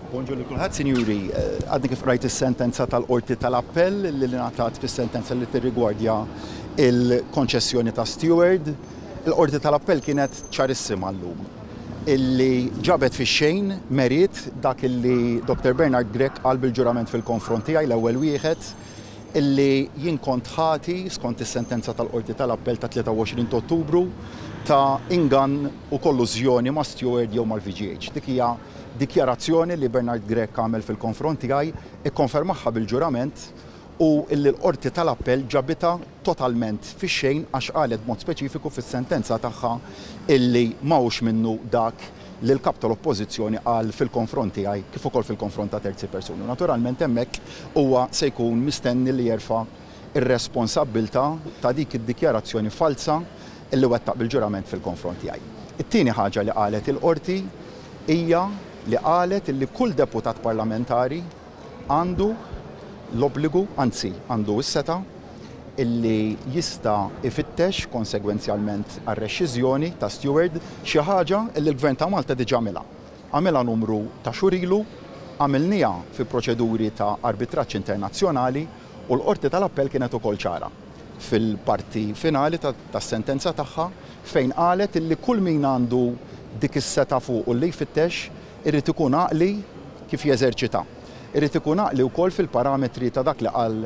Bonġu li kulħadd, Sinjuri, għadni kif rajt is-sentenza tal-Qorti tal-Appell li ngħatat fis-sentenza li tirrigwardja il-konċessjoni ta' Steward. Il-Qorti tal-Appell kienet ċarissima llum illi ġabet fix-xejn merit dak illi Dr. Bernard Grech qal bil-ġurament fil-konfront tiegħi l-ewwel wieħed illi jien kont ħati skont is-sentenza tal-Qorti tal-Appell ta' 23 ta' Ottubru ta' ingann u kollużjoni ma' Steward jew mal-VGH. Dik hija dikjarazzjoni li Bernard Grech għamel fil-konfront tiegħi ikkonfermaħħa bil-ġurament u illi l-Qorti tal-Appell ġabita totalment fix-xejn għax qalet b'mod speċifiku fis-sentenza tagħha illi m'hawnx minnu dak li l-kap tal-Oppożizzjoni qal fil-konfront tiegħi kif ukoll fil-konfront ta' terzi persuni. Naturalment hemmhekk huwa se jkun mistenni li jerfa' ir-responsabbiltà ta' dik id-dikjarazzjoni falsa illi wettaq bil-ġurament fil-konfront tiegħi. It-tieni ħaġa li qalet il-Qorti hija li qalet illi kull deputat parlamentari għandu l-obbligu, anzi għandu s-seta illi jista' ifittex konsegwenzjalment għar-reċiżjoni ta' Steward xi ħaġa illi l-Gvern ta' Malta diġà għamilha. Għamilha numru ta' xhur ilu, għamilniha fi proċeduri ta' arbitraġġ internazzjonali u l-Qorti tal-Appell kienet ukoll ċara fil-parti finali tas-sentenza tagħha fejn qalet illi kull min għandu dik is-seta fuq u li jfittex irrid ikun għaqli kif jeżerċita. Irrid ikun għaqli wkoll fil-parametri ta' dak li qal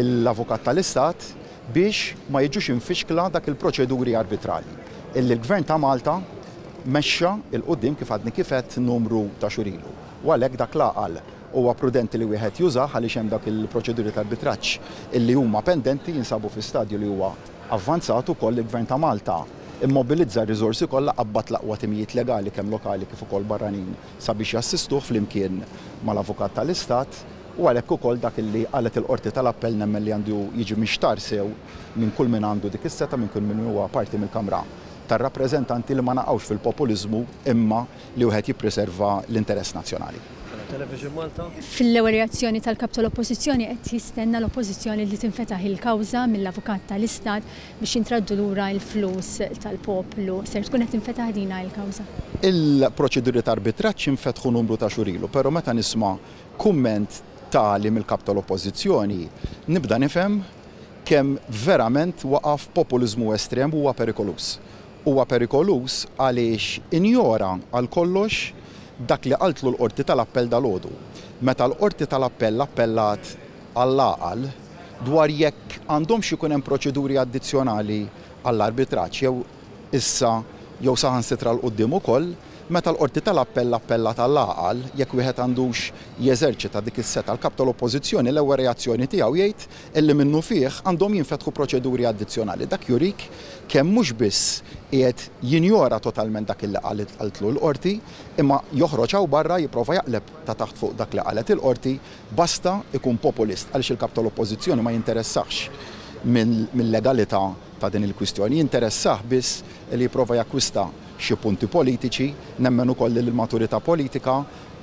l-Avukat tal-Istat biex ma jiġux infixkla dak il-proċeduri arbitrali. Illi l-Gvern ta' Malta mexxa il-qudiem kif għadni kifet numru ta' xhur ilu. U għalhekk dak li qal huwa prudenti li wieħed jużah għaliex hemm dak il-proċeduri ta' arbitraġġ illi huma pendenti jinsabu fi stadju li huwa avvanzat ukoll il-Gvern ta' Malta immobilizza r-riżorsi kollha qabad l-aqwa timijiet legali kemm lokali kif ukoll barranin sabiex jassistuh flimkien mal-Avukat tal-Istat u għalhekk ukoll dak illi qalet il-Qorti tal-Appell nemmen li għandu jiġi mixtar sew minn kull min għandu dik is-seta minn kull min huwa parti mill-Kamra tar-rappreżentanti li ma naqgħux fil-populiżmu imma li wieħed jippreserva l-interess nazzjonali. Fil-ewwel reazzjoni tal-kap tal-Oppożizzjoni qed jistenna l-Oppożizzjoni li tinfetaħ il-kawża mill-Avukat tal-Istat biex jintraddu lura l-flus tal-poplu. Ser tkun qed tinfetaħ dina l-kawża? Il-proċeduri ta' arbitraġġ infetħu numru ta' xhur ilu, però meta nisma' kumment tali mill-kap tal-Oppożizzjoni nibda nifhem kemm verament waqaf populiżmu estrem huwa perikolus. Huwa perikolus għaliex injora għal kollox dak li qaltlu l-Qorti tal-Appell dalgħodu. Meta l-Qorti tal-Appell appellat għall-għaqal dwar jekk għandhomx ikun hemm proċeduri addizzjonali għall-arbitraġġ jew issa jew saħansitra l-qudiem ukoll, meta l-Qorti tal-Appell appellat għall-għaqal jekk wieħed għandux jeżerċita dik is-seta l-kap tal-Oppożizzjoni l-ewwel reazzjoni tiegħu jgħid illi minnu fih għandhom jinfetħu proċeduri addizzjonali. Dak jurik kemm mhux biss qiegħed jinjora totalment dak illi qaltlu l-Qorti, imma joħroġ hawn barra jipprova jaqleb ta' taħt fuq dak li qalet il-Qorti basta ikun populist għaliex il-kap tal-Oppożizzjoni ma jinteressax mill-legalità ta' din il-kwistjoni, jinteressah biss li jipprova jakkwista xi punti politiċi, nemmen ukoll li l-maturità politika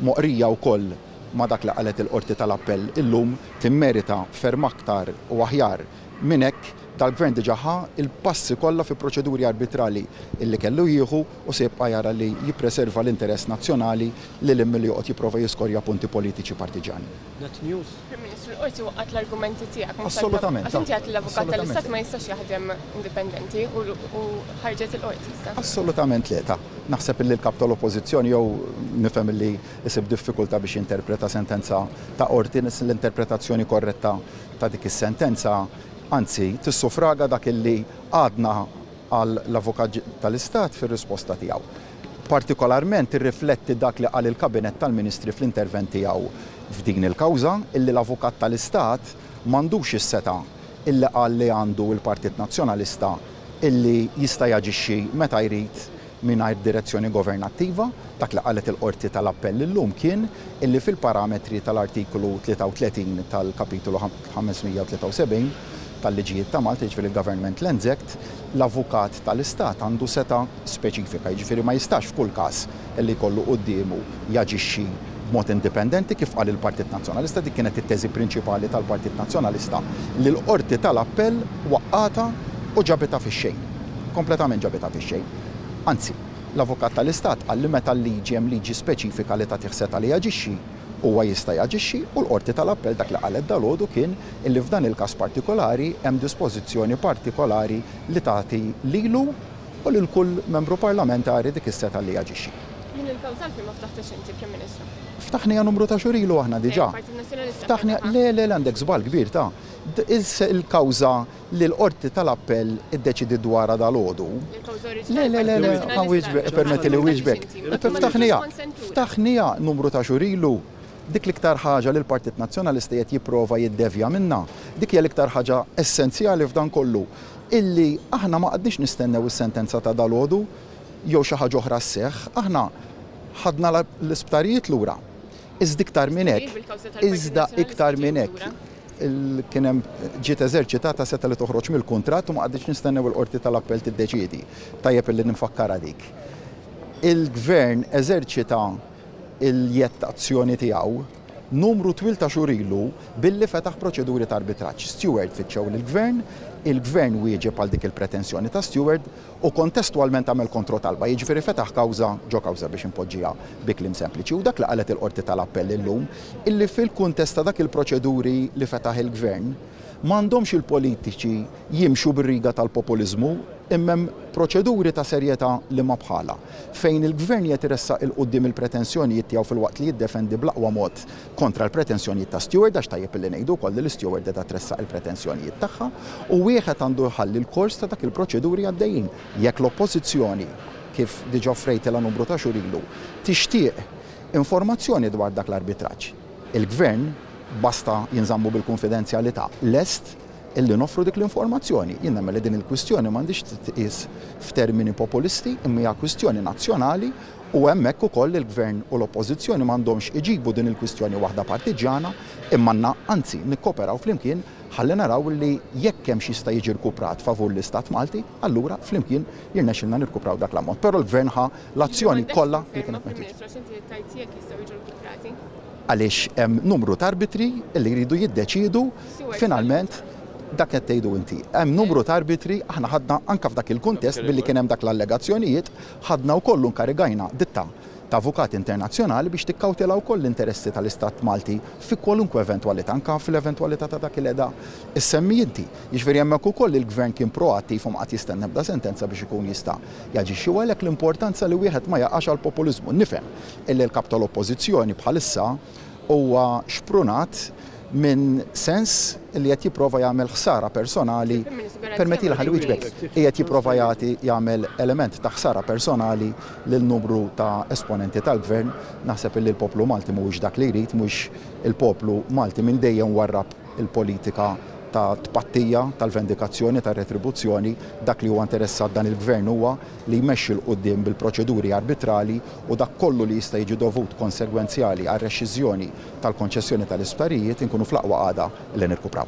moqrija wkoll ma dak li qalet il-Qorti tal-Appell illum timmerita ferm aktar u aħjar minn hekk tal-Gvern diġà ħa il-passi kollha fi proċeduri arbitrali illi kellu jieħu u se jibqa' jara li jippreserva l-interess nazzjonali li l-immi joqgħod jipprova jiskorja punti politiċi partiġani. Net news. Prim Ministru, l-Qorti waqgħet l-argumenti tiegħek. Assolutament. Għax inti għad l-Avukat tal-Istat ma jistax jaħdem indipendenti u ħarġet il-Qorti issa. Assolutament lieta. Naħseb li l-kap tal-Oppożizzjoni jew nifhem li isib diffikultà biex jinterpreta sentenza ta' qorti l-interpretazzjoni korretta ta' dik is-sentenza anzi, tissufraga dak illi għadna għall-Avukat tal-Istat fir-risposta tiegħu. Partikolarment irrifletti dak li qal il-Kabinet tal-Ministri fl-intervent tiegħu f'din il-kawża illi l-Avukat tal-Istat m'għandux is-seta illi qal li għandu l-Partit Nazzjonalista illi jista' jaġixxi meta jrid mingħajr direzzjoni governattiva, dak li qalet il-Qorti tal-Appell illum kien illi fil-parametri tal-artikolu 33 tal-kapitolu 573 tal-liġijiet ta' Malta, jiġifieri il-Government Lands Act, l-Avukat tal-Istat għandu seta speċifika, jiġifieri ma jistax f'kull każ illi jkollu qudiemu jaġixxi b'mod indipendenti kif qal il-Partit Nazzjonalista, dik kienet it-teżi prinċipali tal-Partit Nazzjonalista li l-Qorti tal-Appell waqqata u ġabita fix-xejn. Kompletament ġabita fix-xejn. Anzi, l-Avukat tal-Istat qal li meta l-liġi hemm liġi speċifika li tagħtih seta li jaġixxi huwa jista' jaġixxi u l-Qorti tal-Appell dak li qalet dalgħodu kien illi f'dan il-każ partikolari hemm dispożizzjoni partikolari li tagħti lilu u lil kull membru parlamentari dik is-seta' li jaġixxi. Min il-kawża fejn ma ftaħtex inti Prim Ministru? Ftaħnija numru ta' xurilu aħna diġà. Ftaħnija le għandek żball kbir ta' il-kawża li l-Qorti tal-Appell iddeċidi dwarha dalgħodu. Le, permetti li wieġbek. Ftaħnija numru ta' xurilu. Dik l-iktar ħaġa li l-Partit Nazzjonalista qed jipprova jiddevja minnha. Dik hija l-iktar ħaġa essenzjali f'dan kollu. Illi aħna ma qadniex nistennew is-sentenza ta' dalgħodu jew xi ħaġa oħra sseħħ, aħna ħadna l-isptarijiet lura. Iżda iktar minn hekk, kien hemm ġiet eżerċitata seta li toħroġ mill-kuntratt u ma qadniex nistennew il-Qorti tal-Appell tiddeċiedi. Tajjeb illi ninfakkara dik. Il-Gvern eżerċita il-jettazzjoni tiegħu numru twil ta' xhur ilu billi fetaħ proċeduri ta' arbitraġġ. Steward fitxew lill-Gvern, il-Gvern wieġeb għal dik il-pretenzjoni ta' Steward u kontestualment għamel kontro talba. Jiġifieri fetaħ kawża biex impoġġiha bi kliem sempliċi. U dak li qalet il-Qorti tal-Appell illum illi fil-kuntest ta' dak il-proċeduri li fetaħ il-Gvern m'għandhomx il-politiċi jimxu bir-riga tal-populiżmu imma proċeduri ta' serjetà li ma bħala fejn il-Gvern jitressaq il-qudiem il-pretenzjonijiet tiegħu fil-waqt li jiddefendi bl-aqwa mod kontra l-pretenzjonijiet ta' Steward għax tajjeb illi ngħidu wkoll li l-Steward qiegħda tressaq il-pretenzjonijiet tagħha u wieħed għandu jħalli l-kors ta' dak il-proċeduri għaddejjin. Jekk l-Oppożizzjoni kif diġà offrejtilha numru ta' xhur ilu tixtieq informazzjoni dwar dak l-arbitraġġ. Il-Gvern basta jinżammu bil-konfidenzjalità lest illi noffru dik l-informazzjoni. Jien nemmel li din il-kwistjoni m'għandix titqies f'termini populisti imma hija kwistjoni nazzjonali u hemmhekk ukoll il-Gvern u l-Oppożizzjoni m'għandhomx iġibu din il-kwistjoni waħda partiġjana imma għandna anzi nikkoperaw flimkien ħalli naraw li jekk hemm xi jista' jiġi rkuprat favur l-Istat Malti, allura flimkien jirnexxilna nirkupraw dak l-ammont. Però l-Gvern ħa l-azzjoni kollha li kienet meħtieġa. Għaliex hemm numru ta' arbitri li jridu jiddeċiedu finalment dak qed tgħidu inti. Hemm numru ta' arbitri aħna ħadna anke f'dak il-kuntest billi kien hemm dak l-allegazzjonijiet ħadna wkoll nkarigajna ditta ta' avukat internazzjonali biex tikkawtela wkoll l-interessi tal-Istat Malti fi kwalunkwe eventwalità anke fil-eventwalità ta' dak il-qiegħda issemmi inti. Jiġifieri hemmhekk ukoll il-Gvern kien proattiv u ma qatt jistenna ebda sentenza biex ikun jista' jaġixxi għalhekk l-importanza li wieħed ma jaqax għall populiżmu. Nifhem illi l-kap tal-Oppożizzjoni bħalissa huwa xprunat minn sens li qed jipprova jagħmel ħsara personali permettila ħalli wieġbek qiegħed jipprova jagħmel element ta' ħsara personali lil numru ta' esponenti tal-Gvern. Naħseb li l-poplu Malti mhuwiex dak li jrid, mhux il-poplu Malti minn dejjem warrab il-politika ta' tpattija, tal-vendikazzjoni, tar-retribuzzjoni. Dak li huwa interessat dan il-Gvern huwa li jmexxi l quddiem bil-proċeduri arbitrali u dak kollu li jista' jiġi dovut konsegwenzjali għar-rexiżjoni tal-konċessjoni tal-isptarijiet inkunu fl-aqwa għada li nirkupraw.